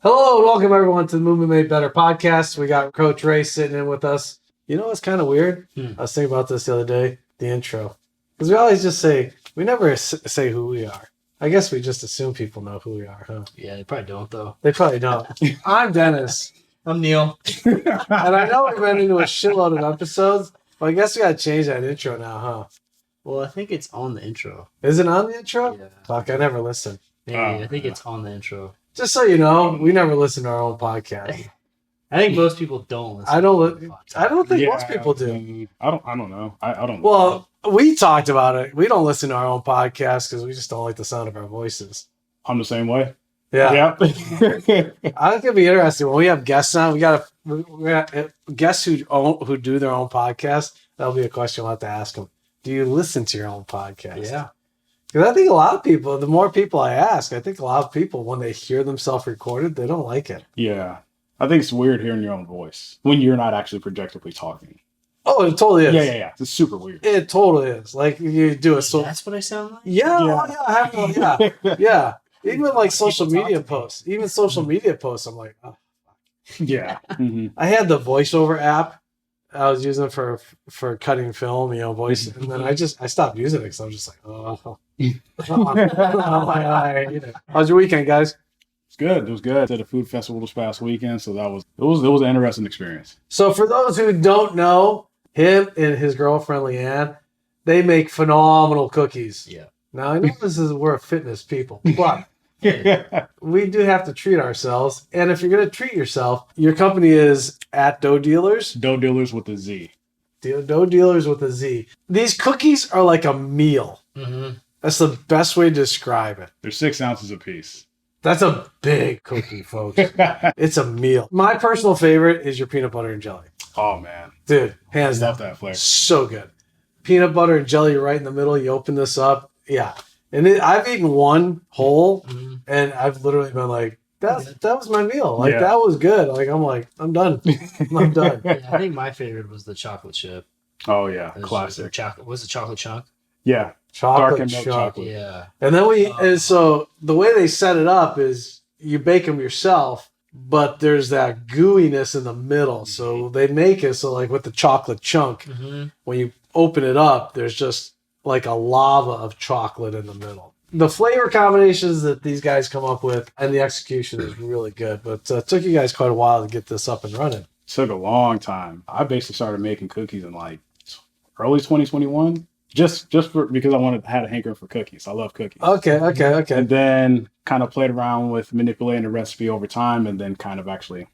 Hello and welcome everyone to the Movement Made Better podcast. We got Coach Ray sitting in with us. You know what's kind of weird? I was thinking about this the other day, the intro. Because we always just we never say who we are. I guess we just assume people know who we are, huh? Yeah, they probably don't, though. They probably don't. I'm Dennis. I'm Neal. And I know we've been into a shitload of episodes, but I guess we got to change that intro now, huh? Well, I think it's on the intro. Is it on the intro? Yeah. Fuck, I never listened. Maybe. I think it's on the intro. Just so you know, we never listen to our own podcast. I think most people don't listen. I don't think most people do. I don't know. I don't. Well, we talked about it. We don't listen to our own podcast because we just don't like the sound of our voices. I'm the same way. Yeah. Yeah. I think it'd be interesting when we have guests on. We got guests who do their own podcast. That'll be a question we'll have to ask them. Do you listen to your own podcast? Yeah. Because I think a lot of people, the more people I ask, I think a lot of people, when they hear themselves recorded, they don't like it. Yeah. I think it's weird hearing your own voice when you're not actually projectively talking. Oh, it totally is. Yeah. It's super weird. It totally is. Like you do it. That's what I sound like? Yeah. Even like social media posts. Even social media posts, I'm like, oh. Yeah. Mm-hmm. I had the voiceover app. I was using it for cutting film, voice, and then I stopped using it because I was just like, oh. How's your weekend, guys? It's good. It was good. I did a food festival this past weekend, so it was an interesting experience. So for those who don't know, him and his girlfriend Leanne, they make phenomenal cookies. Yeah. Now I know we're fitness people, but we do have to treat ourselves. And if you're going to treat yourself, your company is at Dough Dealers. Dough Dealers with a Z. Dough Dealers with a Z. These cookies are like a meal. Mm-hmm. That's the best way to describe it. They're 6 ounces a piece. That's a big cookie, folks. It's a meal. My personal favorite is your peanut butter and jelly. Oh, man. Dude, hands down. Love that flavor. So good. Peanut butter and jelly right in the middle. You open this up. Yeah. And I've eaten one whole, and I've literally been like, that was my meal. Like, that was good. I'm done. I'm done. Yeah, I think my favorite was the chocolate chip. Oh, yeah. Classic. Was it chocolate chunk? Yeah. Chocolate Dark and milk chunk. chocolate. Yeah. And then and so the way they set it up is you bake them yourself, but there's that gooiness in the middle. So they make it so like with the chocolate chunk, when you open it up, there's just like a lava of chocolate in the middle. The flavor combinations that these guys come up with and the execution is really good, but it took you guys quite a while to get this up and running. It took a long time. I basically started making cookies in like early 2021. Just because I had a hankering for cookies. I love cookies. Okay. And then kind of played around with manipulating the recipe over time and then kind of actually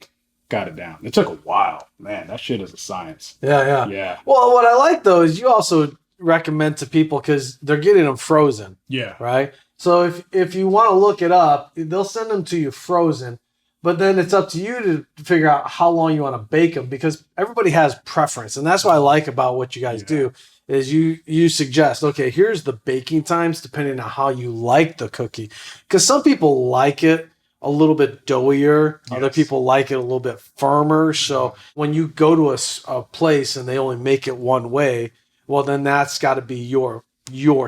got it down. It took a while. Man, that shit is a science. Yeah. Well, what I like though is you also recommend to people because they're getting them frozen. Yeah. Right? So if you want to look it up, they'll send them to you frozen. But then it's up to you to figure out how long you want to bake them because everybody has preference. And that's what I like about what you guys do is you suggest, okay, here's the baking times depending on how you like the cookie. Because some people like it a little bit doughier. Yes. Other people like it a little bit firmer. So when you go to a place and they only make it one way, well, then that's got to be your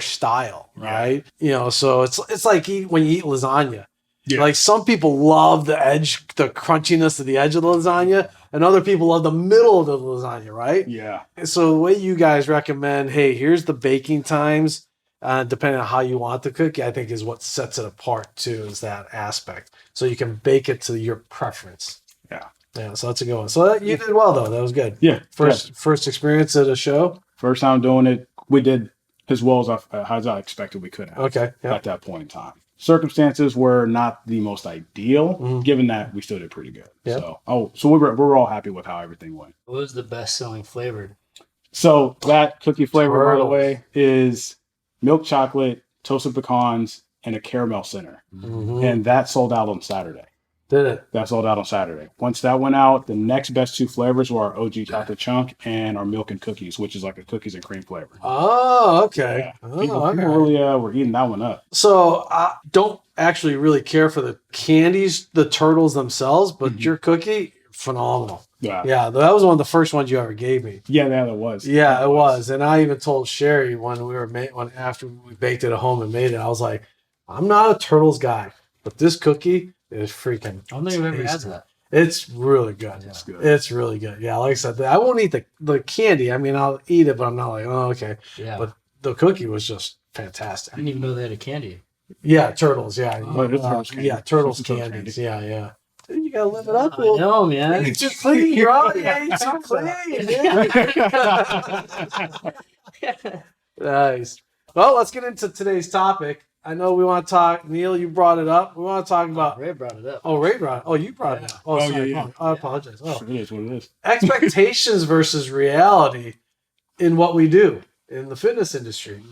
style, right? So it's like when you eat lasagna. Yeah. Like some people love the crunchiness of the edge of the lasagna, and other people love the middle of the lasagna, right? Yeah. So the way you guys recommend, hey, here's the baking times, depending on how you want the cookie, I think is what sets it apart too, is that aspect. So you can bake it to your preference. Yeah. So that's a good one. So you did well though. That was good. Yeah. First experience at a show. First time doing it. We did as well as I expected we could have. Okay. Yep. At that point in time. Circumstances were not the most ideal, given that we still did pretty good. Yep. So we're all happy with how everything went. What was the best selling flavor? So that cookie flavor, by the way, is milk chocolate, toasted pecans, and a caramel center. And that sold out on Saturday. Did it? That sold out on Saturday. Once that went out, the next best 2 flavors were our OG chocolate chunk and our milk and cookies, which is like a cookies and cream flavor. Oh, okay. Yeah. People really were eating that one up. So I don't actually really care for the candies, the turtles themselves, but your cookie, phenomenal. Yeah, that was one of the first ones you ever gave me. Yeah, that was. Yeah, it was. And I even told Sherry when after we baked it at home and made it, I was like, I'm not a turtles guy, but this cookie, is freaking. I don't think I've ever had tasty. that. It's really good. It's good. It's really good. Yeah, like I said, I won't eat the candy. I mean, I'll eat it, but I'm not like, oh, okay. Yeah. But the cookie was just fantastic. I didn't even know they had a candy. Yeah, turtles. Yeah, Oh, it is turtles candy. yeah, turtles It's turtles candies. Yeah, yeah. Dude, you gotta live it up. I know, man. You too clean, bro. Yeah, you too clean. Yeah. Nice. Well, let's get into today's topic. I know we want to talk. Neil, you brought it up. We want to talk about. Ray brought it up. Oh, Ray brought it. Oh, you brought it up. Oh, Oh, sorry. yeah. I apologize. Oh. It is what it is. Expectations versus reality in what we do in the fitness industry.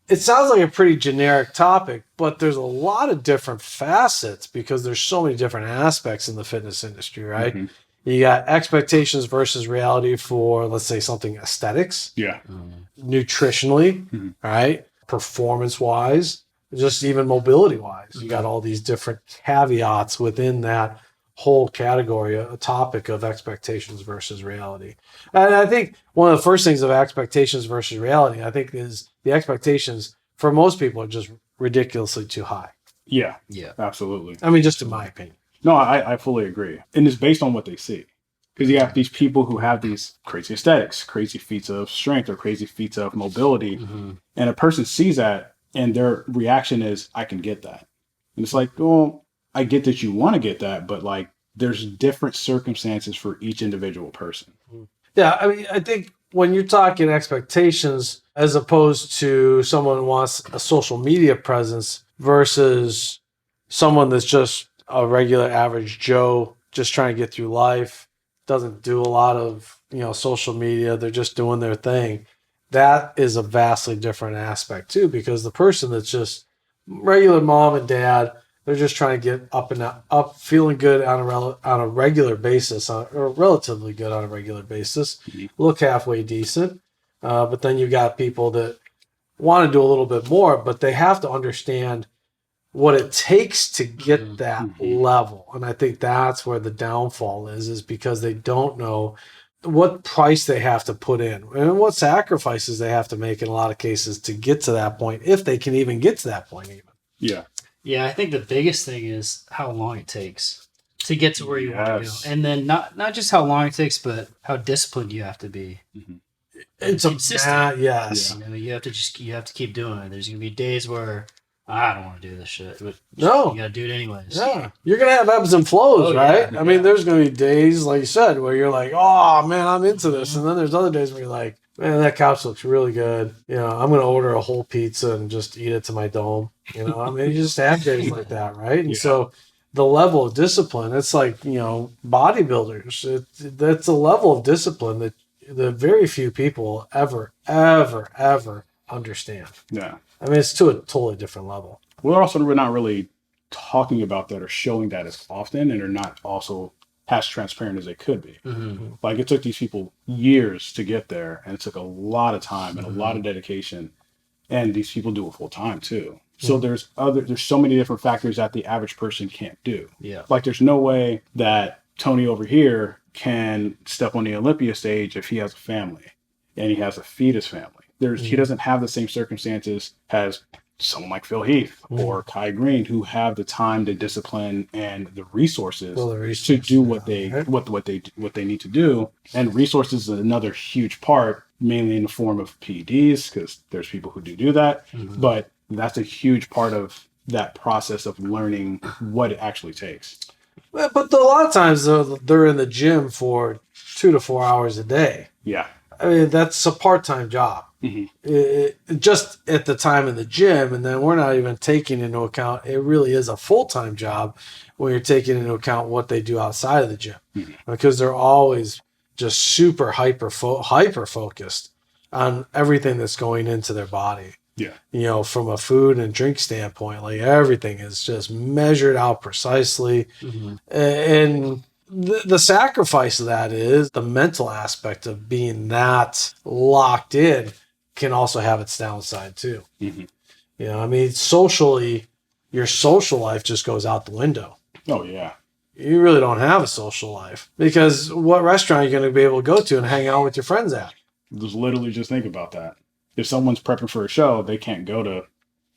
It sounds like a pretty generic topic, but there's a lot of different facets because there's so many different aspects in the fitness industry, right? Mm-hmm. You got expectations versus reality for, let's say, something aesthetics, Yeah. nutritionally, right? Performance-wise, just even mobility-wise. You got all these different caveats within that whole category, a topic of expectations versus reality. And I think one of the first things of expectations versus reality, I think, is the expectations for most people are just ridiculously too high. Yeah. Yeah. Absolutely. I mean, just in my opinion. No, I fully agree. And it's based on what they see. Because you have these people who have these crazy aesthetics, crazy feats of strength or crazy feats of mobility. Mm-hmm. And a person sees that and their reaction is, I can get that. And it's like, well, I get that you want to get that, but like there's different circumstances for each individual person. Yeah, I mean, I think when you're talking expectations as opposed to someone who wants a social media presence versus someone that's just a regular average Joe just trying to get through life, doesn't do a lot of, social media, they're just doing their thing. That is a vastly different aspect too, because the person that's just regular mom and dad, they're just trying to get up and up, feeling good on a regular basis, or relatively good on a regular basis, look halfway decent. But then you got people that want to do a little bit more, but they have to understand what it takes to get that level. And I think that's where the downfall is because they don't know what price they have to put in and what sacrifices they have to make in a lot of cases to get to that point, if they can even get to that point even. Yeah. Yeah, I think the biggest thing is how long it takes to get to where you want to go. And then not just how long it takes, but how disciplined you have to be. It's consistent. Yes. I mean, you have to keep doing it. There's going to be days where I don't want to do this shit, but No. you got to do it anyways. Yeah. You're going to have ebbs and flows, right? Yeah. I mean, there's going to be days, like you said, where you're like, oh, man, I'm into this. And then there's other days where you're like, man, that couch looks really good. I'm going to order a whole pizza and just eat it to my dome. I mean, you just have days like that, right? And so the level of discipline, it's like, bodybuilders. That's a level of discipline that the very few people ever understand. Yeah. I mean, it's to a totally different level. We're not really talking about that or showing that as often, and are not also as transparent as they could be. Mm-hmm. Like it took these people years to get there, and it took a lot of time and a lot of dedication. And these people do it full time too. So there's so many different factors that the average person can't do. Yeah. Like there's no way that Tony over here can step on the Olympia stage if he has a family and he has to feed his family. He doesn't have the same circumstances as someone like Phil Heath or Kai Green, who have the time, the discipline, and the resources to do what they need to do. And resources is another huge part, mainly in the form of PEDs, because there's people who do that. But that's a huge part of that process of learning what it actually takes. But a lot of times they're in the gym for 2 to 4 hours a day. Yeah. I mean, that's a part-time job. Just at the time in the gym, and then we're not even taking into account, it really is a full-time job when you're taking into account what they do outside of the gym. Because they're always just super hyper-focused on everything that's going into their body. Yeah. From a food and drink standpoint, like everything is just measured out precisely. And the sacrifice of that is the mental aspect of being that locked in can also have its downside too. I mean, socially, your social life just goes out the window. Oh, yeah. You really don't have a social life because what restaurant are you going to be able to go to and hang out with your friends at? Just think about that. If someone's prepping for a show, they can't go to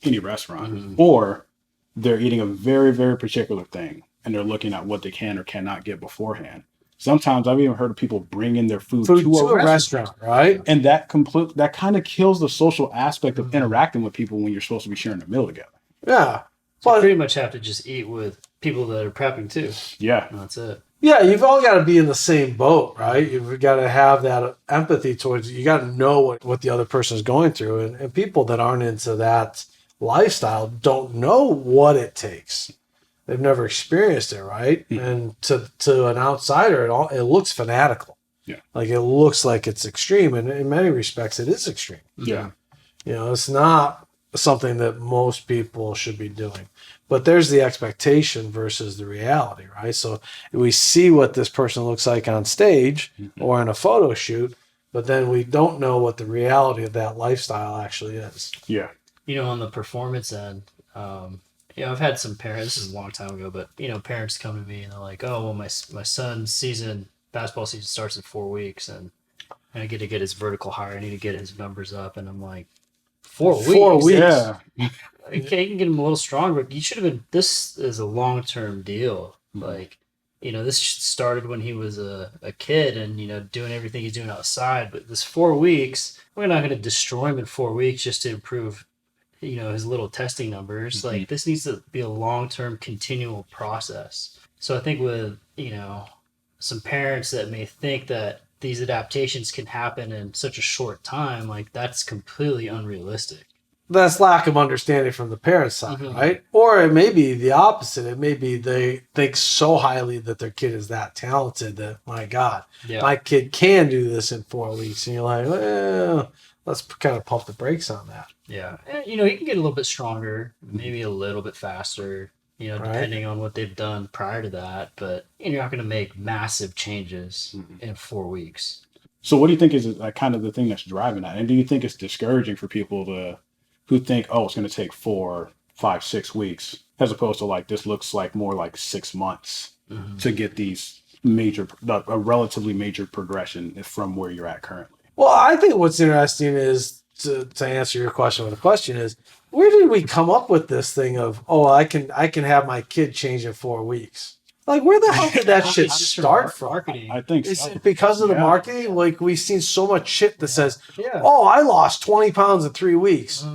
any restaurant, or they're eating a very, very particular thing. and they're looking at what they can or cannot get beforehand. Sometimes I've even heard of people bring in their food to a restaurant, right? And that kind of kills the social aspect of interacting with people when you're supposed to be sharing a meal together. Yeah. So you pretty much have to just eat with people that are prepping too. Yeah. And that's it. Yeah, you've all got to be in the same boat, right? You've got to have that empathy towards, you got to know what the other person is going through. And people that aren't into that lifestyle don't know what it takes. They've never experienced it, right? Mm-hmm. And to an outsider, it looks fanatical. Yeah. Like it looks like it's extreme. And in many respects, it is extreme. Yeah. You know, it's not something that most people should be doing. But there's the expectation versus the reality, right? So we see what this person looks like on stage or in a photo shoot, but then we don't know what the reality of that lifestyle actually is. Yeah. You know, on the performance end, you know, I've had some parents, this is a long time ago, but, you know, parents come to me and they're like, oh, well, my son's basketball season starts in 4 weeks and I get to get his vertical higher. I need to get his numbers up. And I'm like, 4 weeks? 4 weeks? Yeah. Okay, you can get him a little stronger, but you should have been, this is a long-term deal. Like, you know, this started when he was a kid and, you know, doing everything he's doing outside. But this 4 weeks, we're not going to destroy him in 4 weeks just to improve, you know, his little testing numbers. Mm-hmm. Like, this needs to be a long-term continual process. So I think with, you know, some parents that may think that these adaptations can happen in such a short time, like that's completely unrealistic. That's lack of understanding from the parents' side, right? Or it may be the opposite. It may be they think so highly that their kid is that talented that, my God, my kid can do this in 4 weeks. And you're like, well, let's kind of pump the brakes on that. Yeah. And, you know, he can get a little bit stronger, maybe a little bit faster, you know, depending on what they've done prior to that. But you're not going to make massive changes in 4 weeks. So what do you think is kind of the thing that's driving that? And do you think it's discouraging for people who think, oh, it's going to take 4, 5, 6 weeks, as opposed to like, this looks like more like 6 months to get these a relatively major progression from where you're at currently? Well, I think what's interesting is, to answer your question with a question, is where did we come up with this thing of, oh, I can have my kid change in 4 weeks? Like, where the hell did that shit start from? Marketing. I think Is it because of the marketing? Like, we've seen so much shit that says, oh, I lost 20 pounds in 3 weeks.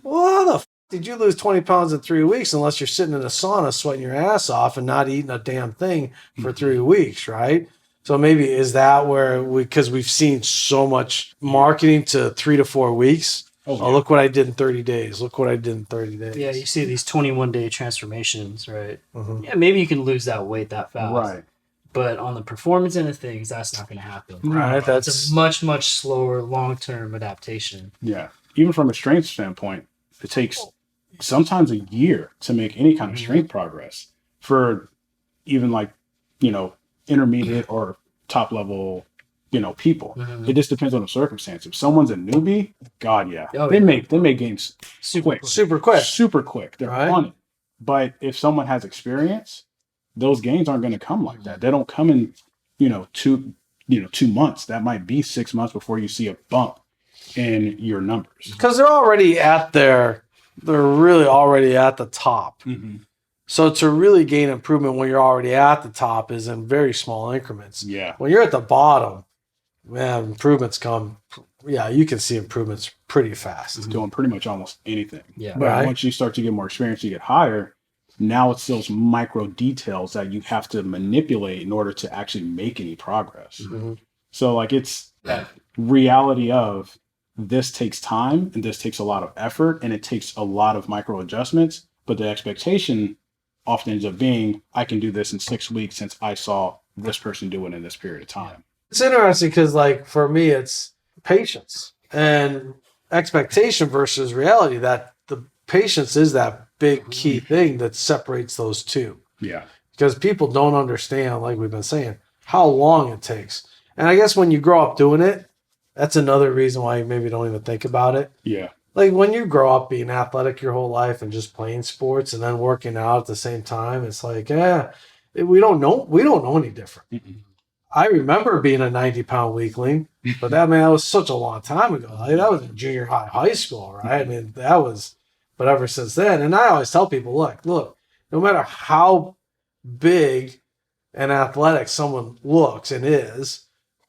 Well, how the did you lose 20 pounds in 3 weeks unless you're sitting in a sauna sweating your ass off and not eating a damn thing for 3 weeks, right? So maybe is that where because we've seen so much marketing to 3 to 4 weeks. Oh, look what I did in 30 days. Look what I did in 30 days. Yeah, you see these 21-day transformations, right? Yeah, maybe you can lose that weight that fast. Right. But on the performance end of things, that's not going to happen. Right. It's a much, much slower long-term adaptation. Yeah. Even from a strength standpoint, it takes sometimes a year to make any kind of strength progress for even like, you know, intermediate or top level, you know, people. It just depends on the circumstance. If someone's a newbie, God, they make gains super quick. They're on it. But if someone has experience, those gains aren't going to come like that. They don't come in, 2 months. That might be 6 months before you see a bump in your numbers. Because they're really already at the top. So to really gain improvement when you're already at the top is in very small increments. Yeah. When you're at the bottom, man, improvements come. Yeah, you can see improvements pretty fast. Doing pretty much almost anything. Yeah. But once you start to get more experience, you get higher. Now it's those micro details that you have to manipulate in order to actually make any progress. So like it's that reality of this takes time and this takes a lot of effort and it takes a lot of micro adjustments. But the expectation often ends up being, I can do this in 6 weeks since I saw this person do it in this period of time. It's interesting because, like, for me, it's patience and expectation versus reality. That the patience is that big key thing that separates those two. Yeah. Because people don't understand, like we've been saying, how long it takes. And I guess when you grow up doing it, that's another reason why you maybe don't even think about it. Yeah. Like when you grow up being athletic your whole life and just playing sports and then working out at the same time, it's like, we don't know any different. I remember being a 90-pound weakling, but that was such a long time ago. Like, that was in junior high school, right? I mean, but ever since then, and I always tell people, look, no matter how big and athletic someone looks and is,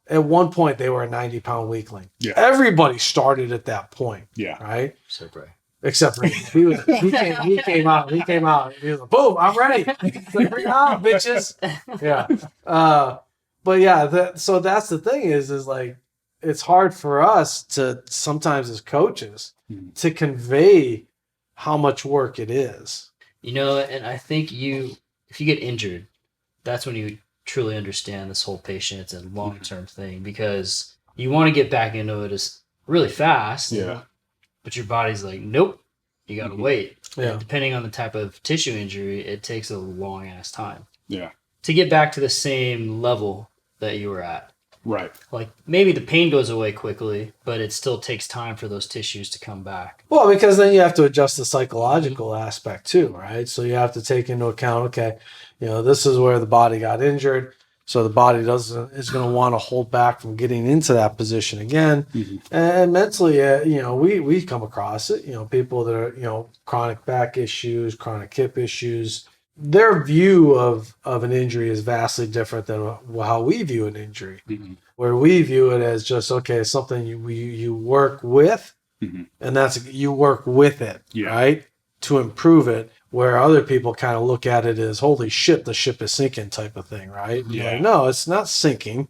at one point they were a 90-pound weakling. Yeah. Everybody started at that point. Yeah. Right? So great. Except for he came out. He was like, boom, I'm ready. It's like, bring it on, bitches. Yeah. But yeah, so that's the thing is like, it's hard for us to sometimes as coaches to convey how much work it is. You know, and I think if you get injured, that's when you truly understand this whole patience and long-term thing, because you want to get back into it as really fast. Yeah. But your body's like, nope, you got to wait. Yeah. And depending on the type of tissue injury, it takes a long ass time. Yeah. To get back to the same level that you were at. Right. Like maybe the pain goes away quickly, but it still takes time for those tissues to come back. Well, because then you have to adjust the psychological aspect too, right? So you have to take into account, okay, this is where the body got injured. So the body is going to want to hold back from getting into that position again. And mentally, we come across it, people that are, chronic back issues, chronic hip issues. Their view of an injury is vastly different than how we view an injury, where we view it as just, okay, something you work with, and that's, you work with it, right, to improve it, where other people kind of look at it as, holy shit, the ship is sinking type of thing, right? Yeah. Like, no, it's not sinking.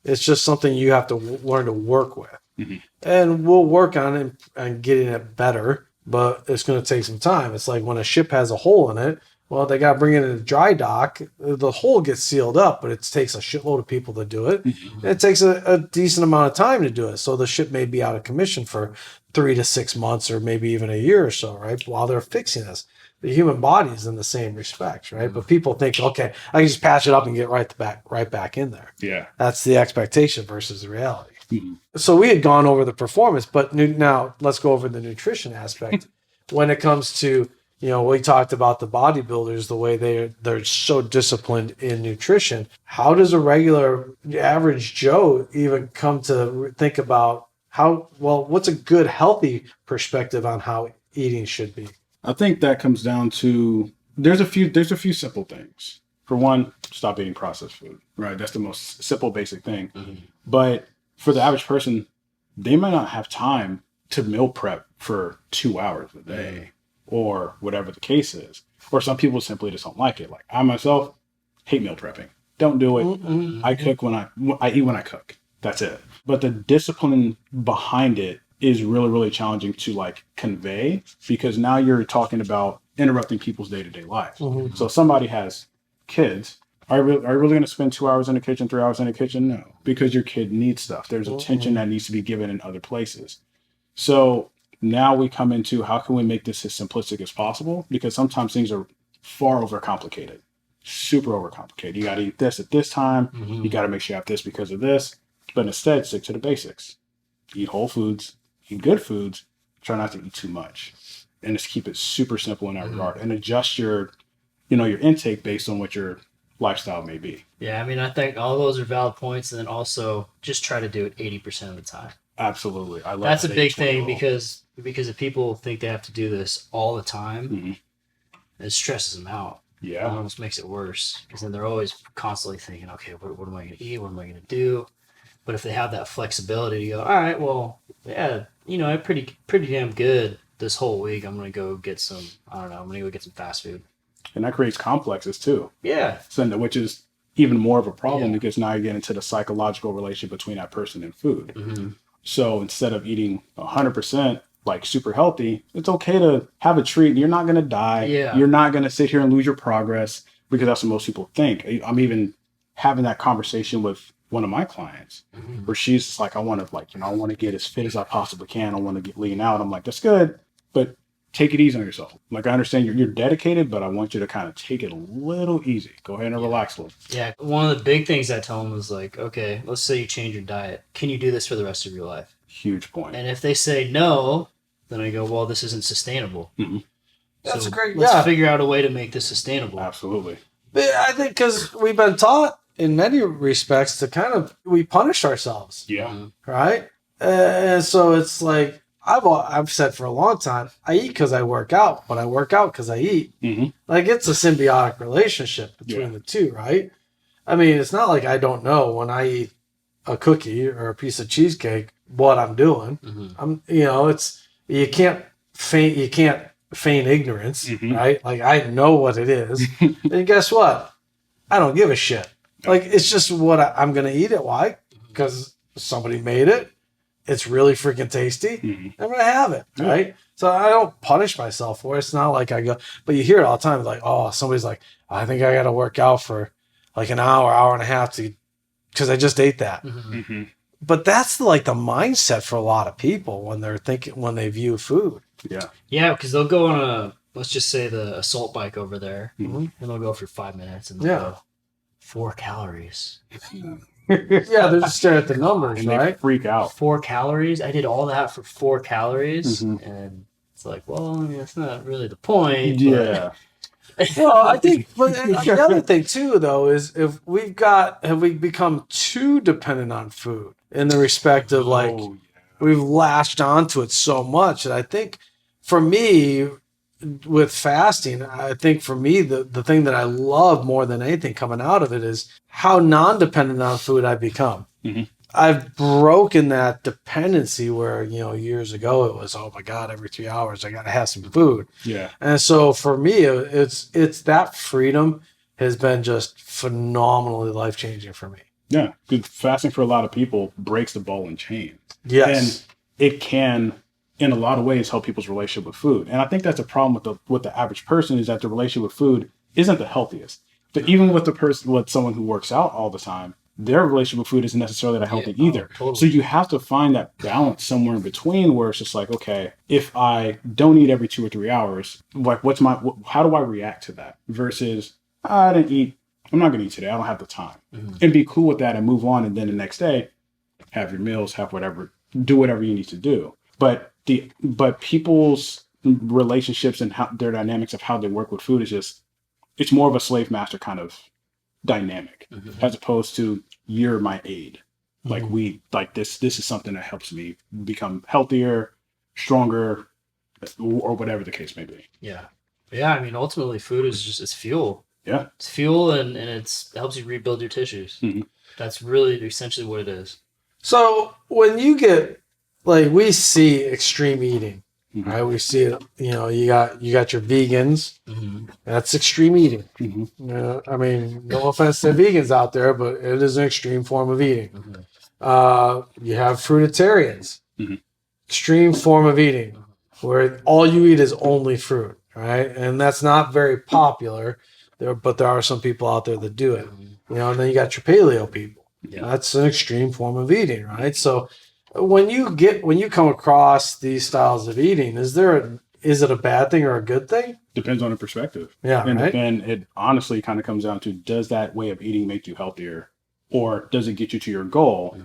It's just something you have to learn to work with. And we'll work on it and getting it better, but it's going to take some time. It's like when a ship has a hole in it, well, they got to bring it in a dry dock. The hole gets sealed up, but it takes a shitload of people to do it. And it takes a decent amount of time to do it. So the ship may be out of commission for 3 to 6 months or maybe even a year or so, right? While they're fixing this. The human body is in the same respects, right? But people think, okay, I can just patch it up and get right back in there. Yeah. That's the expectation versus the reality. So we had gone over the performance, but now let's go over the nutrition aspect. When it comes to, we talked about the bodybuilders, the way they're so disciplined in nutrition. How does a regular average Joe even come to think about what's a good healthy perspective on how eating should be? I think that comes down to there's a few simple things. For one, stop eating processed food. Right, that's the most simple, basic thing. But for the average person, they might not have time to meal prep for 2 hours a day, or whatever the case is. Or some people simply just don't like it. Like I myself hate meal prepping. Don't do it. I cook when I eat when I cook. That's it. But the discipline behind it is really, really challenging to like convey, because now you're talking about interrupting people's day-to-day life. So if somebody has kids, are you really going to spend 2 hours in the kitchen, 3 hours in the kitchen? No, because your kid needs stuff. There's attention that needs to be given in other places. So now we come into how can we make this as simplistic as possible? Because sometimes things are far overcomplicated, super overcomplicated. You got to eat this at this time. You got to make sure you have this because of this. But instead, stick to the basics. Eat whole foods. Eat good foods, try not to eat too much, and just keep it super simple in that regard, and adjust your intake based on what your lifestyle may be. Yeah, I mean, I think all those are valid points, and then also just try to do it 80% of the time. Absolutely, I love that's a big thing rule. because if people think they have to do this all the time, it stresses them out. Yeah, it almost makes it worse because then they're always constantly thinking, okay, what am I going to eat? What am I going to do? But if they have that flexibility to go, all right, well, yeah, I'm pretty damn good this whole week. I'm going to go get some, I'm going to go get some fast food. And that creates complexes too. Yeah. So, which is even more of a problem because now you get into the psychological relationship between that person and food. So instead of eating 100% like super healthy, it's okay to have a treat. You're not going to die. Yeah. You're not going to sit here and lose your progress, because that's what most people think. I'm even having that conversation with one of my clients where she's just like, I want to get as fit as I possibly can. I want to get lean out. I'm like, that's good, but take it easy on yourself. Like, I understand you're dedicated, but I want you to kind of take it a little easy. Go ahead and relax a little. Yeah. One of the big things I tell them is like, okay, let's say you change your diet. Can you do this for the rest of your life? Huge point. And if they say no, then I go, well, this isn't sustainable. That's great. Let's figure out a way to make this sustainable. Absolutely. But I think because we've been taught in many respects to we punish ourselves. Yeah. Right. And so it's like, I've said for a long time, I eat because I work out, but I work out because I eat. Mm-hmm. Like it's a symbiotic relationship between the two, right? I mean, it's not like I don't know when I eat a cookie or a piece of cheesecake what I'm doing. I'm, it's you can't feign ignorance, right? Like I know what it is, and guess what? I don't give a shit. Like it's just what I'm gonna eat it. Why? Because somebody made it. It's really freaking tasty. I'm gonna have it, right? So I don't punish myself for it. It's not like I go, but you hear it all the time. Like, oh, somebody's like, I think I got to work out for like an hour and a half because I just ate that. But that's like the mindset for a lot of people when they view food. Yeah, because they'll go on let's just say the assault bike over there, and they'll go for 5 minutes and they'll go 4 calories. Yeah, they're just staring at the numbers, and right? They freak out. 4 calories? I did all that for 4 calories, and it's like, well, I mean, that's not really the point. Yeah. Well, I think, but the other thing too, though, is have we become too dependent on food in the respect of like we've latched onto it so much that I think for me with fasting, I think for me the thing that I love more than anything coming out of it is how non-dependent on food I've become. I've broken that dependency where, years ago it was, oh my God, every 3 hours I got to have some food. Yeah. And so for me, it's that freedom has been just phenomenally life-changing for me. Yeah. Because fasting for a lot of people breaks the ball and chain. Yes. And it can, in a lot of ways, help people's relationship with food. And I think that's a problem with the average person is that the relationship with food isn't the healthiest. But even with someone who works out all the time, their relationship with food isn't necessarily that healthy either. Totally. So you have to find that balance somewhere in between where it's just like, okay, if I don't eat every 2 or 3 hours, like how do I react to that? Versus I didn't eat, I'm not going to eat today. I don't have the time. And be cool with that and move on. And then the next day, have your meals, have whatever, do whatever you need to do. But people's relationships and their dynamics of how they work with food is it's more of a slave master kind of dynamic as opposed to you're my aid. Like this is something that helps me become healthier, stronger, or whatever the case may be. Yeah. I mean, ultimately food is it's fuel. Yeah. It's fuel and it helps you rebuild your tissues. That's really essentially what it is. So when you get, like, we see extreme eating, right? We see it, you got your vegans. That's extreme eating. I mean, no offense to vegans out there, but it is an extreme form of eating. You have fruitarians, extreme form of eating, where all you eat is only fruit, right? And that's not very popular, but there are some people out there that do it. And then you got your paleo people. That's an extreme form of eating, right? So when you come across these styles of eating, is it a bad thing or a good thing? Depends on the perspective. Yeah, and right? then it honestly kind of comes down to, does that way of eating make you healthier, or does it get you to your goal?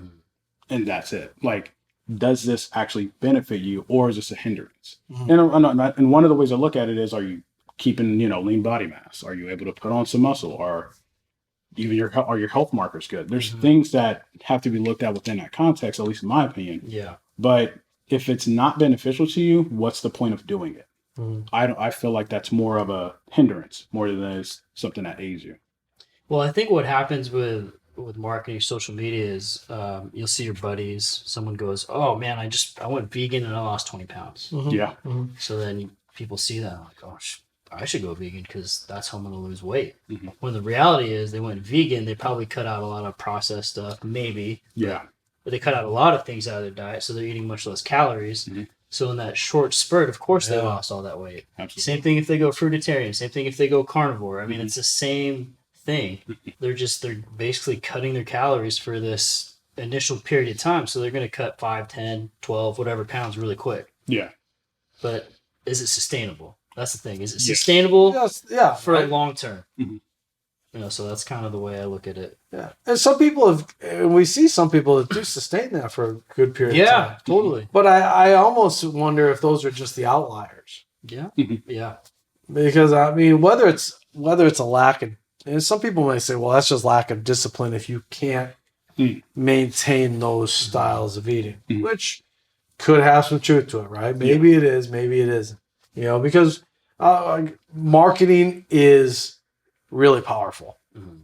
And that's it. Like, does this actually benefit you, or is this a hindrance? And one of the ways I look at it is, are you keeping lean body mass? Are you able to put on some muscle? Or even are your health markers good? There's things that have to be looked at within that context, at least in my opinion. Yeah. But if it's not beneficial to you, what's the point of doing it? I feel like that's more of a hindrance more than it is something that aids you. Well, I think what happens with marketing, social media is you'll see your buddies. Someone goes, "Oh man, I went vegan and I lost 20 pounds." Yeah. So then people see that and like, "Oh, I should go vegan because that's how I'm going to lose weight." When the reality is they went vegan, they probably cut out a lot of processed stuff, maybe. Yeah. But they cut out a lot of things out of their diet, so they're eating much less calories. So in that short spurt, of course, they lost all that weight. Absolutely. Same thing if they go fruitarian. Same thing if they go carnivore. I mean, it's the same thing. They're basically cutting their calories for this initial period of time. So they're going to cut 5, 10, 12, whatever pounds really quick. Yeah. But is it sustainable? That's the thing. Is it sustainable for a long term? So that's kind of the way I look at it. Yeah. And we see some people that do sustain that for a good period of time. Yeah, totally. But I almost wonder if those are just the outliers. Yeah. Yeah. Because I mean, whether it's a lack of, and some people may say, well, that's just lack of discipline if you can't maintain those styles of eating, which could have some truth to it, right? Maybe it is, maybe it isn't. You know, because marketing is really powerful. Mm-hmm.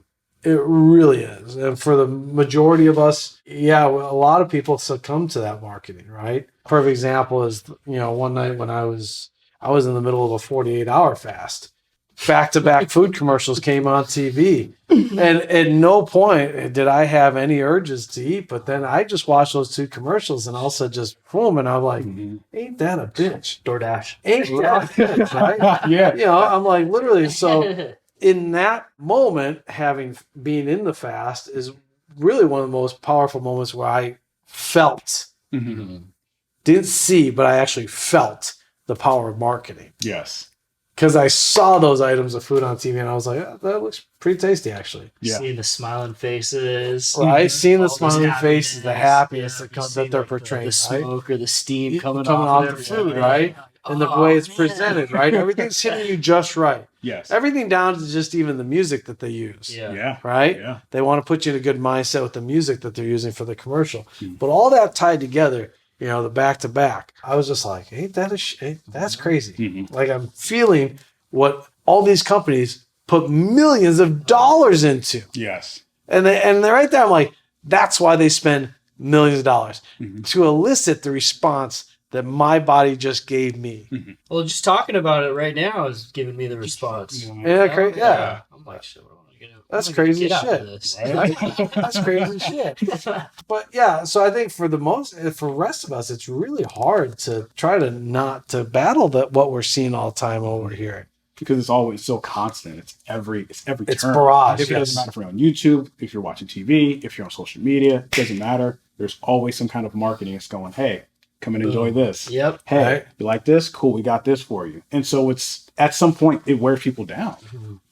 It really is. And for the majority of us, a lot of people succumb to that marketing, right? Perfect example is, one night when I was in the middle of a 48-hour fast. Back-to-back food commercials came on TV. And at no point did I have any urges to eat, but then I just watched those 2 commercials and also just boom, and I'm like, ain't that a bitch? DoorDash. Ain't that a bitch, right? Yeah. I'm like, literally, so in that moment, being in the fast is really one of the most powerful moments where I felt, didn't see, but I actually felt the power of marketing. Yes. Because I saw those items of food on TV and I was like, that looks pretty tasty, actually. Yeah. Seeing the smiling faces. Right? Seeing the smiling faces, the happiness that they're portraying. The smoke or the steam coming off the food, right? And the way it's presented, right? Everything's hitting you just right. Yes. Everything down to just even the music that they use. Yeah. Right? Yeah. They want to put you in a good mindset with the music that they're using for the commercial. But all that tied together, the back to back, I was just like, ain't that that's crazy. Like I'm feeling what all these companies put millions of dollars into. Yes. And they're right there. I'm like, that's why they spend millions of dollars to elicit the response that my body just gave me. Well, just talking about it right now is giving me the response. Yeah. I'm like, shit. That's crazy shit. That's crazy shit. But so I think for the rest of us, it's really hard to try to not to battle what we're seeing all the time over here. Because it's always so constant. It's every turn. It's barrage. It doesn't matter if you're on YouTube, if you're watching TV, if you're on social media, it doesn't matter. There's always some kind of marketing that's going, hey, come and enjoy this. Yep. Hey, you like this? Cool, we got this for you. And so it's at some point it wears people down.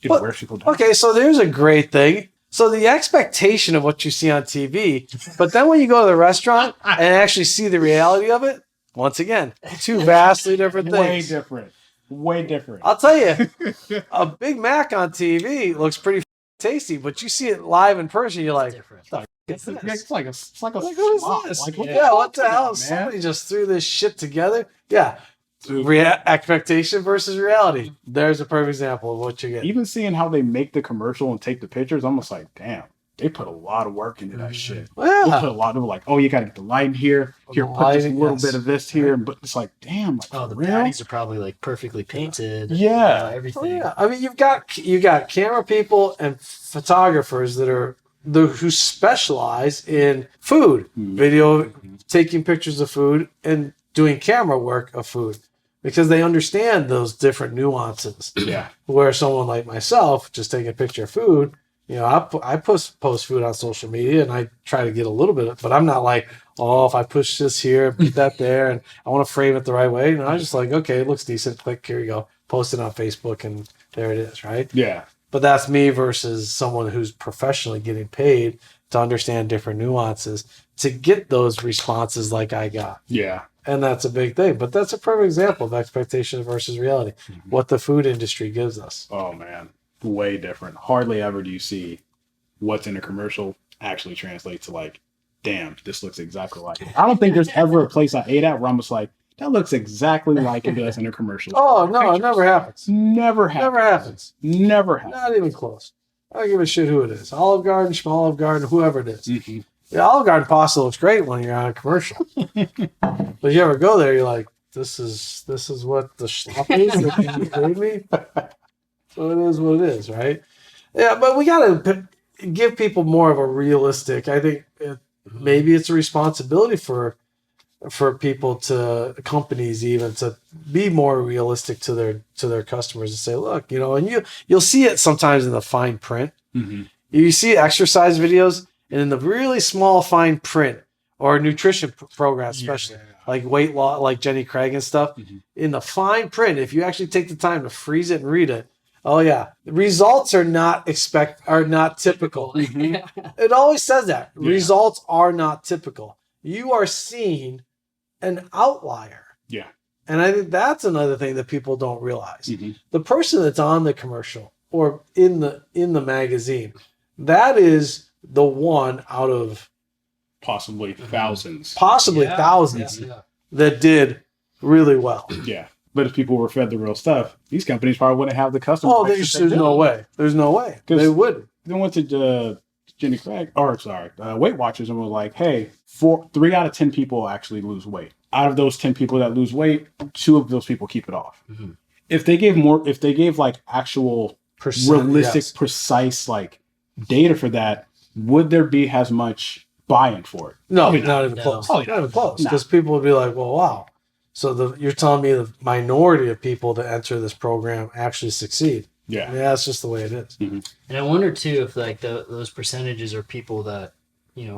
Wears people down. Okay, so there's a great thing. So the expectation of what you see on TV, but then when you go to the restaurant and actually see the reality of it, once again, 2 vastly different things. Way different. I'll tell you, a Big Mac on TV looks pretty tasty, but you see it live in person, you're like, it's like a what is this? Like, what the hell? Somebody just threw this shit together. Yeah. Expectation versus reality. There's a perfect example of what you get. Even seeing how they make the commercial and take the pictures, I'm almost like, damn, they put a lot of work into that shit. Well, they put a lot of like, oh, you got to get the light in here. Here, put just a little bit of this here. But it's like, damn, like, the patties are probably like perfectly painted. Yeah, everything. I mean, you've got camera people and photographers that are who specialize in food, video, taking pictures of food, and doing camera work of food. Because they understand those different nuances. Yeah. Where someone like myself, just taking a picture of food, I post food on social media and I try to get a little bit, but I'm not like, if I push this here, put that there, and I want to frame it the right way. I'm just like, okay, it looks decent. Click, here you go. Post it on Facebook and there it is, right? Yeah. But that's me versus someone who's professionally getting paid to understand different nuances to get those responses like I got. Yeah. And that's a big thing. But that's a perfect example of expectation versus reality. What the food industry gives us. Oh, man. Way different. Hardly ever do you see what's in a commercial actually translate to like, damn, this looks exactly like it. I don't think there's ever a place I ate at where I'm just like, that looks exactly like it does in a commercial. Oh, no, it never happens. Never happens. Not even close. I don't give a shit who it is. Olive Garden, Small Olive Garden, whoever it is. The Olive Garden pasta looks great when you're on a commercial. But you ever go there, you're like, this is what the stuff is that you gave me? So it is what it is, right? Yeah, but we got to give people more of a realistic, I think maybe it's a responsibility for people companies even to be more realistic to their customers and say, look, and you'll see it sometimes in the fine print. You see exercise videos and in the really small fine print or nutrition programs, especially like weight loss, like Jenny Craig and stuff, in the fine print, if you actually take the time to freeze it and read it, the results are not typical. It always says that. Results are not typical. You are seeing an outlier. Yeah. And I think that's another thing that people don't realize. The person that's on the commercial or in the magazine, that is the one out of possibly thousands. Thousands. that did really well. Yeah. But if people were fed the real stuff, these companies probably wouldn't have the customer. Oh, there's no way. There's no way. They wouldn't. They went to Jenny Craig, Weight Watchers, and was like, "Hey, 3 out of 10 people actually lose weight. Out of those 10 people that lose weight, 2 of those people keep it off. Mm-hmm. If they gave like actual realistic, precise like data for that, would there be as much buy-in for it? No, not even close. Oh, not even close. Because people would be like, well, wow. So you're telling me the minority of people that enter this program actually succeed. Yeah. That's just the way it is. Mm-hmm. And I wonder too if like those percentages are people that,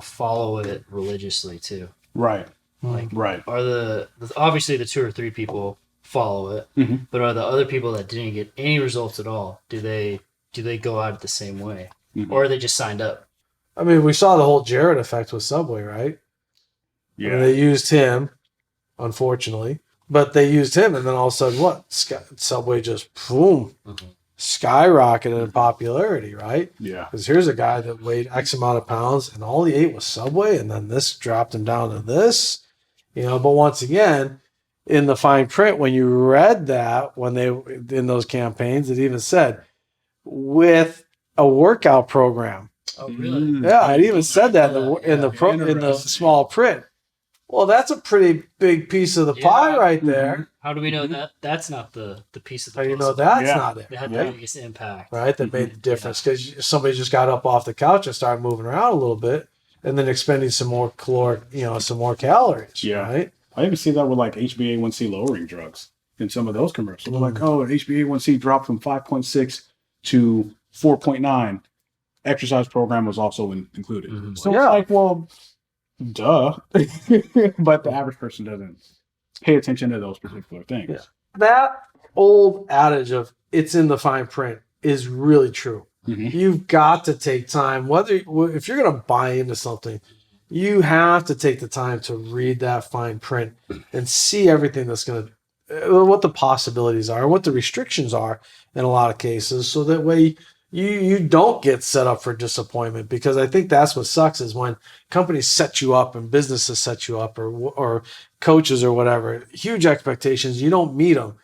follow it religiously too. Right. Like, are obviously the 2 or 3 people follow it, but are the other people that didn't get any results at all, do they go out it the same way? Or are they just signed up? I mean, we saw the whole Jared effect with Subway, right? Yeah. I mean, they used him, unfortunately, but they used him, and then all of a sudden, what? Subway just, boom, skyrocketed in popularity, right? Yeah. Because here's a guy that weighed X amount of pounds, and all he ate was Subway, and then this dropped him down to this, But once again, in the fine print, when you read that, when they in those campaigns, it even said with a workout program. Oh, really? Yeah, it even said that in the small print. Well, that's a pretty big piece of the pie right there. How do we know that that's not the piece of the pie? How do you know that's not it? They had the biggest impact. Right, that made the difference because somebody just got up off the couch and started moving around a little bit and then expending some more some more calories. Yeah. Right? I even see that with like HbA1c lowering drugs in some of those commercials. They're like, oh, HbA1c dropped from 5.6 to 4.9. Exercise program was also included. Mm-hmm. So it's like, well, duh. But the average person doesn't pay attention to those particular things. Yeah. That old adage of it's in the fine print is really true. Mm-hmm. You've got to take time. If you're going to buy into something, you have to take the time to read that fine print and see everything that's going to, what the possibilities are, what the restrictions are in a lot of cases, so that way you don't get set up for disappointment. Because I think that's what sucks is when companies set you up and businesses set you up or coaches or whatever, huge expectations, you don't meet them.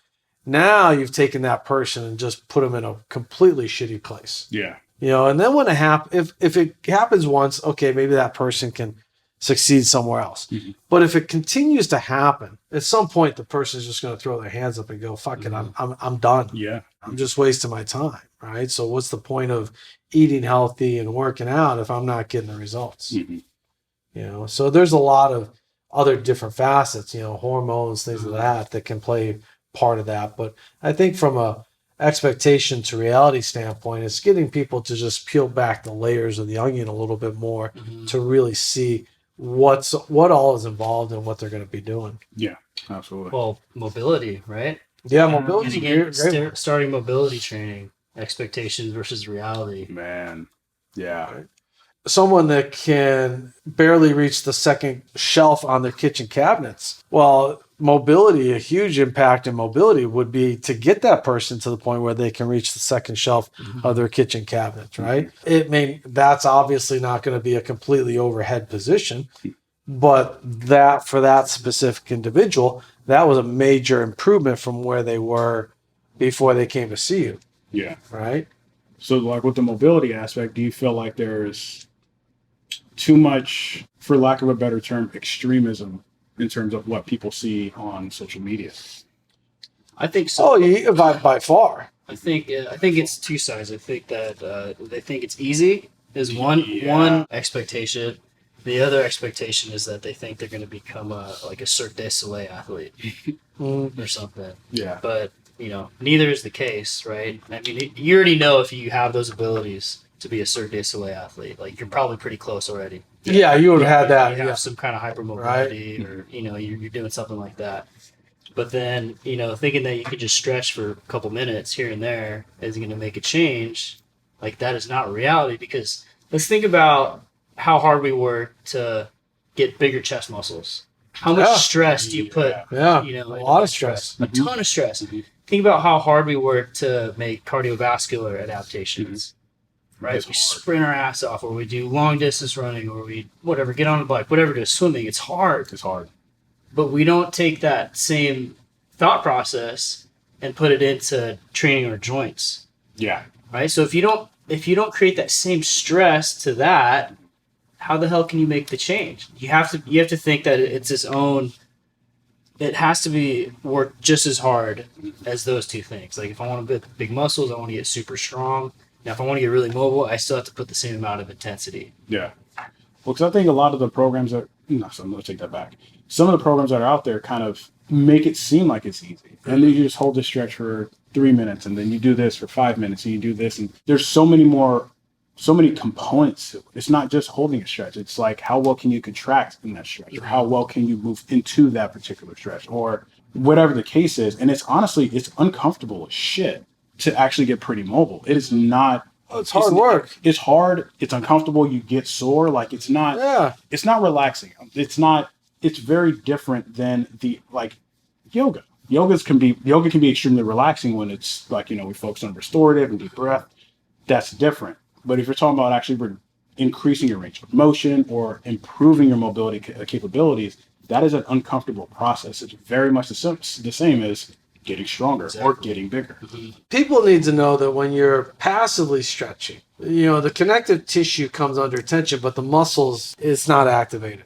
Now you've taken that person and just put them in a completely shitty place. Yeah. And then when if it happens once, okay, maybe that person can succeed somewhere else. Mm-hmm. But if it continues to happen, at some point the person is just going to throw their hands up and go, "Fuck it, I'm done. Yeah, I'm just wasting my time." Right. So what's the point of eating healthy and working out if I'm not getting the results? Mm-hmm. So there's a lot of other different facets, hormones, things like that can play part of that. But I think from a expectation to reality standpoint, it's getting people to just peel back the layers of the onion a little bit more to really see what all is involved and what they're going to be doing. Yeah, absolutely. Well, mobility, right? Yeah, mobility. Starting mobility training, expectations versus reality. Man, yeah. Right. Someone that can barely reach the second shelf on their kitchen cabinets. Well, mobility, a huge impact in mobility would be to get that person to the point where they can reach the second shelf of their kitchen cabinets, right? That's obviously not going to be a completely overhead position, but that for that specific individual, that was a major improvement from where they were before they came to see you. Yeah. Right? So like with the mobility aspect, do you feel like there's too much, for lack of a better term, extremism in terms of what people see on social media? I think so. Oh, yeah, by far. I think it's two sides. I think that they think it's easy is one expectation. The other expectation is that they think they're going to become a Cirque du Soleil athlete or something. Yeah. But neither is the case, right? I mean, you already know if you have those abilities to be a Cirque du Soleil athlete. Like, you're probably pretty close already. Yeah, you would have had that. You have some kind of hypermobility, right? Or you're doing something like that. But then thinking that you could just stretch for a couple minutes here and there is going to make a change. Like, that is not reality, because let's think about how hard we work to get bigger chest muscles. How much stress do you put? Yeah, a lot of stress. A ton of stress. Mm-hmm. Think about how hard we work to make cardiovascular adaptations. Right? We sprint our ass off, or we do long distance running, or we get on a bike, whatever it is, swimming. It's hard. It's hard. but we don't take that same thought process and put it into training our joints. Yeah. Right? So if you don't create that same stress to that, how the hell can you make the change? You have to think that it's its own. It has to be work just as hard as those two things. Like if I want to build big muscles, I want to get super strong. Now, if I want to get really mobile, I still have to put the same amount of intensity. Yeah. Well, because I think a lot of the programs that so I'm going to take that back. Some of the programs that are out there kind of make it seem like it's easy, and then you just hold the stretch for 3 minutes, and then you do this for 5 minutes, and you do this, and there's so many components to it. It's not just holding a stretch. It's like how well can you contract in that stretch, or how well can you move into that particular stretch, or whatever the case is. And it's uncomfortable as shit to actually get pretty mobile. It is not. It's hard work. It's hard. It's uncomfortable. You get sore. Like it's not. Yeah. It's not relaxing. It's not. It's very different than yoga. Yoga can be extremely relaxing when it's like, we focus on restorative and deep breath. That's different. But if you're talking about actually increasing your range of motion or improving your mobility capabilities, that is an uncomfortable process. It's very much the same as getting stronger or getting bigger. People need to know that when you're passively stretching, the connective tissue comes under tension, but the muscles, it's not activated.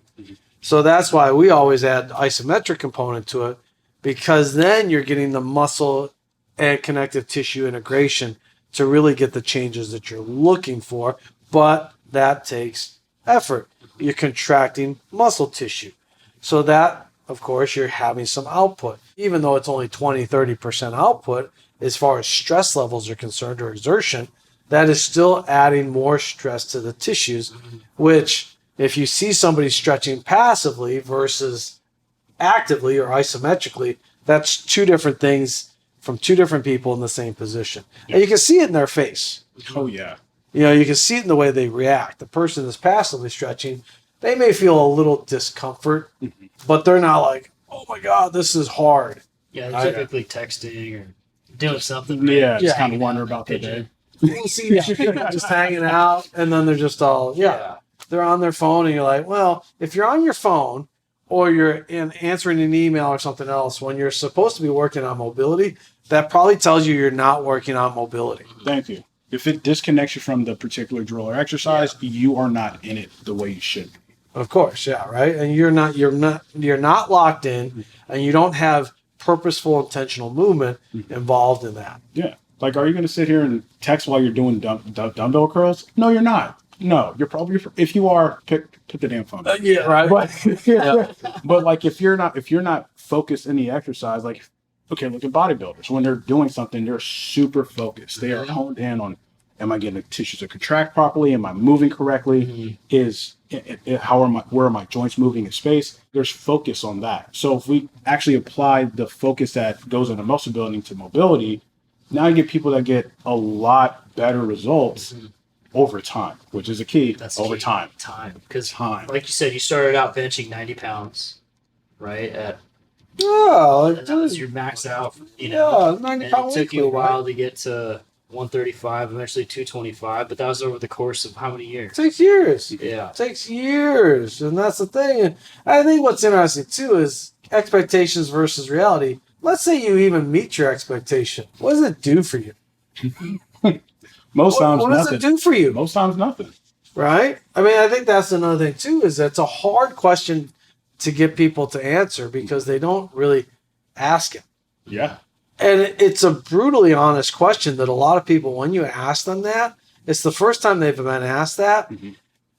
So that's why we always add isometric component to it, because then you're getting the muscle and connective tissue integration to really get the changes that you're looking for. But that takes effort. You're contracting muscle tissue. So that, of course, you're having some output. Even though it's only 20-30% output, as far as stress levels are concerned or exertion, that is still adding more stress to the tissues, which if you see somebody stretching passively versus actively or isometrically, that's two different things from two different people in the same position. Yeah. And you can see it in their face. Oh, yeah. You can see it in the way they react. The person that's passively stretching, they may feel a little discomfort, but they're not like, oh my God, this is hard. Yeah, they're typically texting or doing something. Yeah, just kind of wonder about their day. You see just hanging out, and then they're just all, they're on their phone, and you're like, well, if you're on your phone or you're answering an email or something else, when you're supposed to be working on mobility, that probably tells you you're not working on mobility. Thank you. If it disconnects you from the particular drill or exercise, you are not in it the way you should be. Of course, yeah, right. And you're not locked in, and you don't have purposeful, intentional movement involved in that. Yeah, like, are you going to sit here and text while you're doing dumbbell curls? No, you're not. No, you're probably, if you are, pick the damn phone. Yeah, right. But like, if you're not focused in the exercise, like, okay, look at bodybuilders. When they're doing something, they're super focused. They are honed in on, am I getting the tissues to contract properly? Am I moving correctly? Where are my joints moving in space? There's focus on that. So if we actually apply the focus that goes into muscle building to mobility, now you get people that get a lot better results over time, which is a key. That's over key. time. Because like you said, you started out benching 90 pounds, right? And that was your max out, 90 pounds. It took you a while to get to 135, eventually 225, but that was over the course of how many years? It takes years. Yeah. It takes years, and that's the thing. And I think what's interesting, too, is expectations versus reality. Let's say you even meet your expectation. What does it do for you? Most times what nothing. What does it do for you? Most times nothing. Right? I mean, I think that's another thing, too, is that's a hard question to get people to answer because they don't really ask it. Yeah. And it's a brutally honest question that a lot of people, when you ask them that, it's the first time they've been asked that,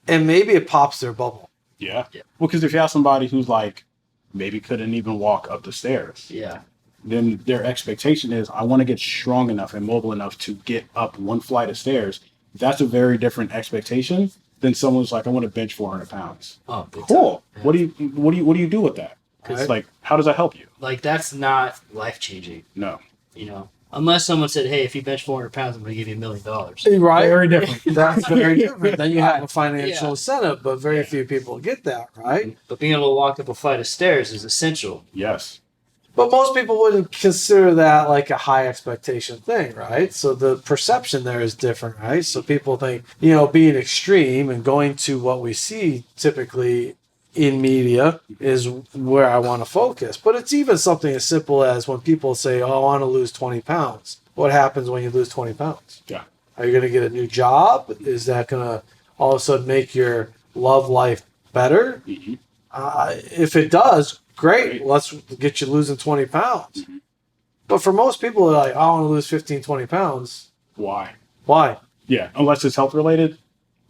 and maybe it pops their bubble. Yeah. Well, because if you ask somebody who's like, maybe couldn't even walk up the stairs. Yeah. Then their expectation is, I want to get strong enough and mobile enough to get up one flight of stairs. That's a very different expectation than someone's like, I want to bench 400 pounds. Oh, cool. Yeah. What do you do with that? Because like, how does that help you? Like, that's not life changing. No. Unless someone said, hey, if you bench 400 pounds, I'm going to give you $1 million. Right. Very different. That's very different. Then you have a financial incentive, but very few people get that, right? But being able to walk up a flight of stairs is essential. Yes. But most people wouldn't consider that like a high expectation thing, right? So the perception there is different, right? So people think, being extreme and going to what we see typically in media is where I want to focus. But it's even something as simple as when people say, oh, I want to lose 20 pounds. What happens when you lose 20 pounds? Yeah. Are you going to get a new job? Is that going to all of a sudden make your love life better? Mm-hmm. If it does, great. Let's get you losing 20 pounds. Mm-hmm. But for most people, they're like, I want to lose 15, 20 pounds. Why? Why? Yeah, unless it's health related,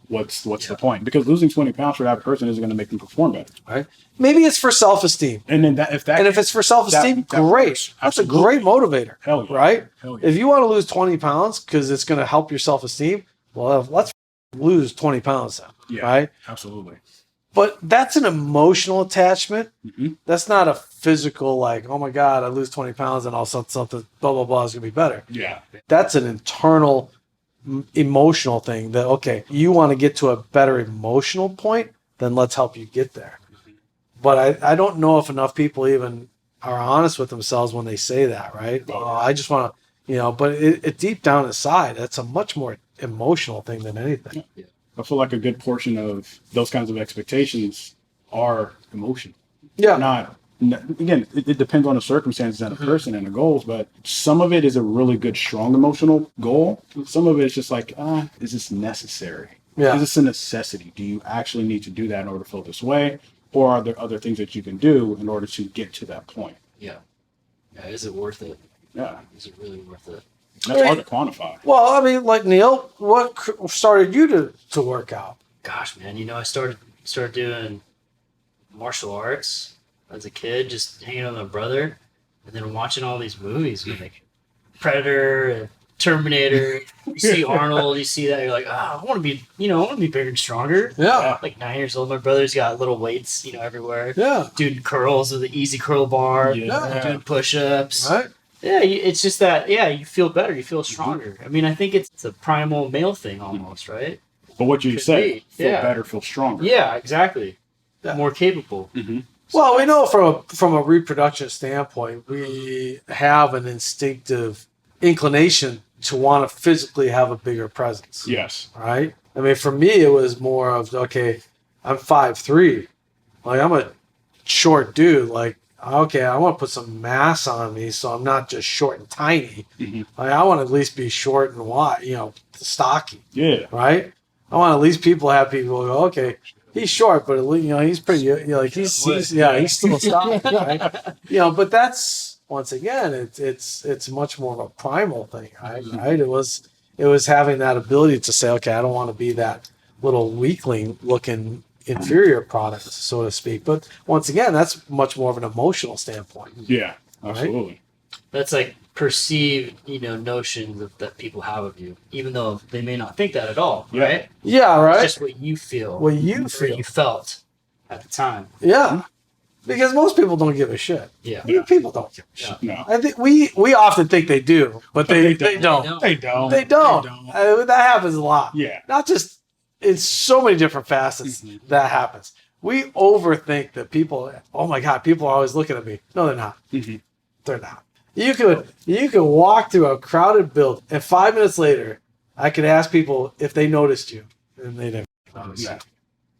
what's the point? Because losing 20 pounds for that person isn't going to make them perform better. Right? Maybe it's for self-esteem. And then if it's for self-esteem, that great. works. That's a Absolutely. great motivator. Hell yeah. Right? Hell yeah. If you want to lose 20 pounds because it's going to help your self-esteem, well, let's lose 20 pounds then. Yeah, right? Absolutely. But that's an emotional attachment. Mm-hmm. That's not a physical, like, oh my God, I lose 20 pounds and all of a sudden something, blah, blah, blah is going to be better. Yeah. That's an internal emotional thing that, okay, you want to get to a better emotional point, then let's help you get there. But I don't know if enough people even are honest with themselves when they say that, right? I just want to, but it deep down inside, that's a much more emotional thing than anything. Yeah. I feel like a good portion of those kinds of expectations are emotional. Yeah. Again, it depends on the circumstances and the person and the goals, but some of it is a really good, strong emotional goal. Some of it is just like, is this necessary? Yeah. Is this a necessity? Do you actually need to do that in order to feel this way? Or are there other things that you can do in order to get to that point? Yeah. Yeah. Is it worth it? Yeah. Is it really worth it? That's hard to quantify. Well, I mean, like Neal, what started you to work out? Gosh, man, I started doing martial arts as a kid, just hanging out with my brother, and then watching all these movies like Predator, Terminator. You see Arnold, you see that, you're like, I want to be bigger and stronger. Yeah. Like 9 years old, my brother's got little weights, everywhere. Yeah. Doing curls with the easy curl bar. Yeah. Doing push-ups. Right. Yeah, it's just that, you feel better, you feel stronger. I mean, I think it's a primal male thing almost, right? But what you Could said, be. feel Yeah. better, feel stronger. Yeah, exactly. Yeah. More capable. Mm-hmm. Well, we know from a reproduction standpoint, we have an instinctive inclination to want to physically have a bigger presence. Yes. Right? I mean, for me, it was more of, okay, I'm 5'3". Like, I'm a short dude. Like, okay, I want to put some mass on me so I'm not just short and tiny. Mm-hmm. Like, I want to at least be short and wide, stocky. Yeah. Right? I want at least people go, okay, he's short, but he's pretty, he's still stocky, right? But that's, once again, it's much more of a primal thing, right? Mm-hmm. Right? It was having that ability to say, okay, I don't want to be that little weakling looking inferior product, so to speak. But once again, that's much more of an emotional standpoint. Yeah, absolutely. That's like perceived, notions that people have of you, even though they may not think that at all, Yeah. right? Yeah, right. It's just what you feel. What you or feel. you felt at the time. Yeah. Because most people don't give a shit. Yeah. People don't give a shit. No. I think we often think they do, but they don't. They don't. They don't. That happens a lot. Yeah. Not just, it's so many different facets that happens. We overthink that people, oh my God, people are always looking at me. No, they're not. Mm-hmm. They're not. You could walk through a crowded building, and 5 minutes later, I could ask people if they noticed you, and they didn't notice you. Yeah.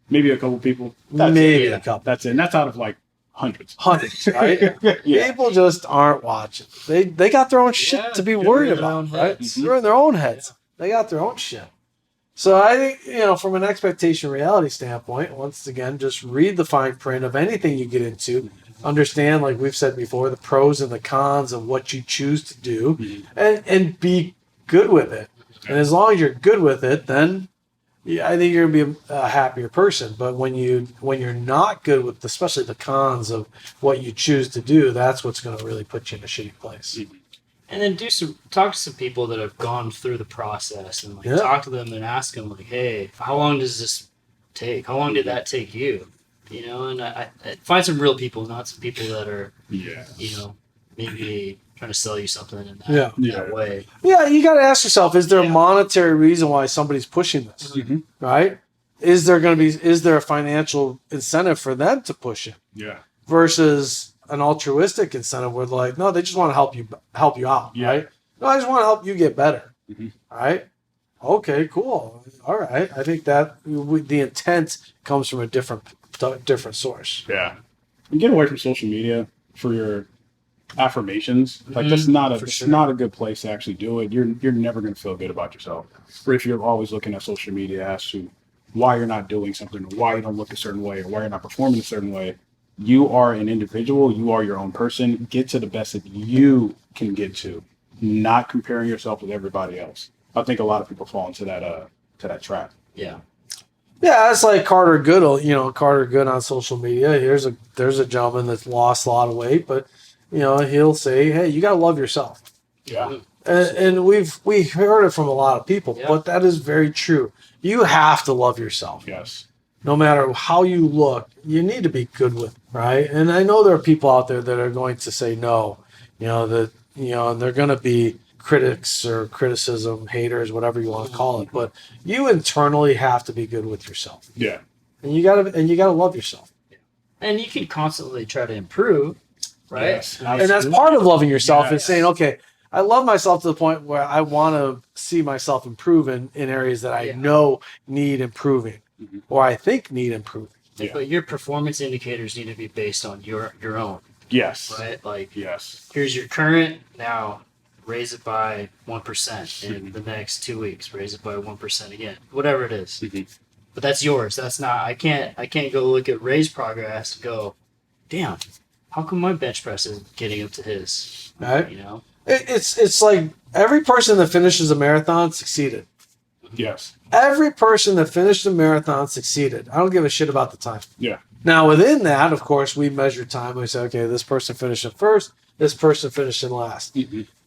Maybe a couple people. Maybe it. a couple. That's it. And that's out of like hundreds. Hundreds, right? Yeah. People just aren't watching. They got their own shit to be worried in their own about, right? heads. They're in their own heads. They got their own shit. So I think, from an expectation reality standpoint, once again, just read the fine print of anything you get into. Understand, like we've said before, the pros and the cons of what you choose to do, and be good with it. And as long as you're good with it, then I think you're gonna be a happier person. But when you're not good with, especially the cons of what you choose to do, that's what's gonna really put you in a shitty place. And then talk to some people that have gone through the process and talk to them and ask them like, hey, how long does this take? How long did that take you? And I find some real people, not some people that are, maybe trying to sell you something in that way. Yeah, you got to ask yourself: is there a monetary reason why somebody's pushing this? Mm-hmm. Right? Is there a financial incentive for them to push it? Yeah. Versus an altruistic incentive where they're like, no, they just want to help you out, Yeah. right? No, I just want to help you get better, Mhm. right? Okay, cool. All right. I think that the intent comes from a different different source. Yeah. And get away from social media for your affirmations. Like that's not not a good place to actually do it. You're never going to feel good about yourself. Or if you're always looking at social media as to why you're not doing something, or why you don't look a certain way, or why you're not performing a certain way. You are an individual. You are your own person. Get to the best that you can get to, not comparing yourself with everybody else. I think a lot of people fall into that trap. Yeah. Yeah, it's like Carter Good. Carter Good on social media. There's a gentleman that's lost a lot of weight, but he'll say, "Hey, you gotta love yourself." Yeah. And we've heard it from a lot of people, Yeah. but that is very true. You have to love yourself. Yes. No matter how you look, you need to be good with it, right? And I know there are people out there that are going to say no, and they're going to be critics or criticism, haters, whatever you want to call it. But you internally have to be good with yourself. Yeah. And you gotta love yourself. And you can constantly try to improve, right? Yes. And that's part of loving yourself, is Yes. saying, okay, I love myself to the point where I want to see myself improve in areas that I know need improving, or I think need improving. Yeah. But your performance indicators need to be based on your own, Yes. right? Like, Yes. here's your current, now raise it by 1% in the next 2 weeks, raise it by 1% again, whatever it is. But that's yours. That's not, I can't go look at Ray's progress and go, damn, how come my bench press isn't getting up to his? Right? Mm-hmm. It's like every person that finishes a marathon succeeded. Yes. Every person that finished a marathon succeeded. I don't give a shit about the time. Yeah. Now, within that, of course, we measure time. We say, okay, this person finished in first, this person finished in last.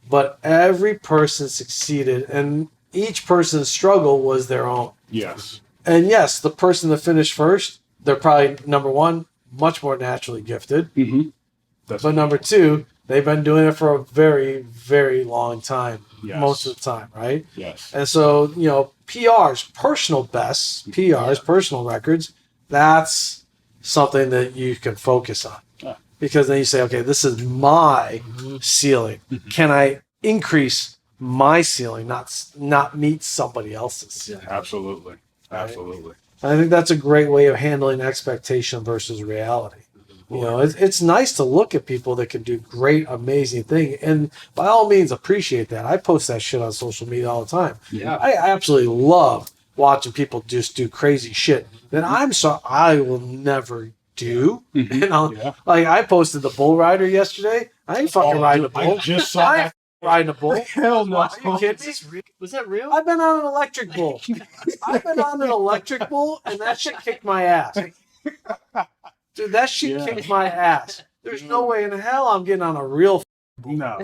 But every person succeeded, and each person's struggle was their own. Yes. And yes, the person that finished first, they're probably, number one, much more naturally gifted. But number two, they've been doing it for a very, very long time, most of the time, right? Yes. And so, PRs, personal bests, PRs, personal records, that's something that you can focus on. Because then you say, okay, this is my ceiling. Can I increase my ceiling, not meet somebody else's ceiling? Absolutely. Absolutely. I think that's a great way of handling expectation versus reality. It's nice to look at people that can do great, amazing things, and by all means appreciate that. I post that shit on social media all the time. Yeah. I absolutely love watching people just do crazy shit that I will never do. Like I posted the bull rider yesterday. I ain't fucking riding a bull. I just saw that. Riding a bull. Hell no. Are you kidding me? Was that real? I've been on an electric bull. And that shit kicked my ass. Dude, that shit kicked my ass. There's no way in hell I'm getting on a real bull. No.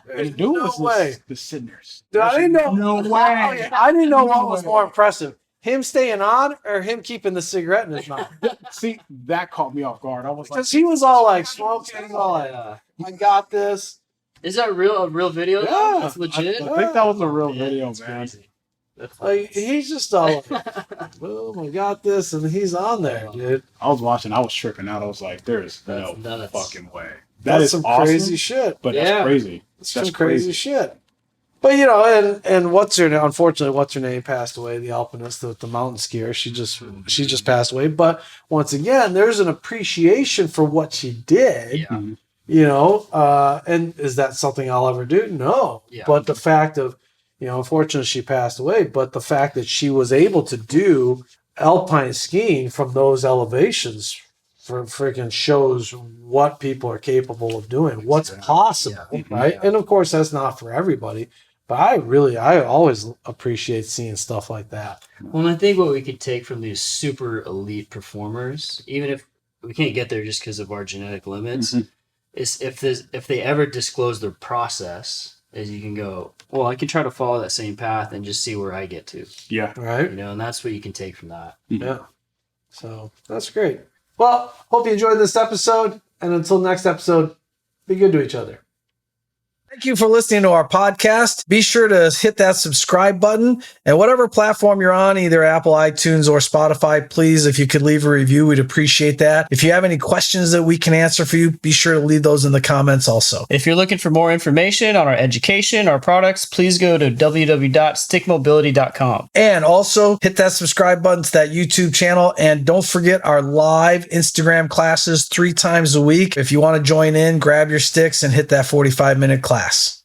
There's Dude no was way. the sinners. Dude, I didn't know. No way. I didn't know what was more impressive. Him staying on or him keeping the cigarette in his mouth. See, that caught me off guard. I was like, Because he was all like smoking. He was all like, I got this. Is that a real video? Yeah. That's legit? I think that was a real video, That's man. crazy. That's Like, he's just all like, boom, I got this. And he's on there, dude. I was watching. I was tripping out. I was like, there's no That's nuts. fucking way. That's Is some awesome, crazy shit. but Yeah. that's crazy. That's That's some crazy crazy. shit. But and what's her name? Unfortunately, what's her name passed away. The alpinist, the mountain skier. She just passed away. But once again, there's an appreciation for what she did. Yeah. And is that something I'll ever do? No. Yeah. But the fact of, unfortunately, she passed away. But the fact that she was able to do alpine skiing from those elevations for freaking shows what people are capable of doing, what's possible, right? Yeah. And of course, that's not for everybody. But I always appreciate seeing stuff like that. Well, and I think what we could take from these super elite performers, even if we can't get there just because of our genetic limits, is if they ever disclose their process, is you can go, well, I can try to follow that same path and just see where I get to. Yeah. Right? And that's what you can take from that. Yeah. So that's great. Well, hope you enjoyed this episode. And until next episode, be good to each other. Thank you for listening to our podcast. Be sure to hit that subscribe button, and whatever platform you're on, either Apple, iTunes, or Spotify, please, if you could leave a review, we'd appreciate that. If you have any questions that we can answer for you, be sure to leave those in the comments also. If you're looking for more information on our education, our products, please go to www.stickmobility.com. And also hit that subscribe button to that YouTube channel. And don't forget our live Instagram classes 3 times a week. If you want to join in, grab your sticks and hit that 45-minute class.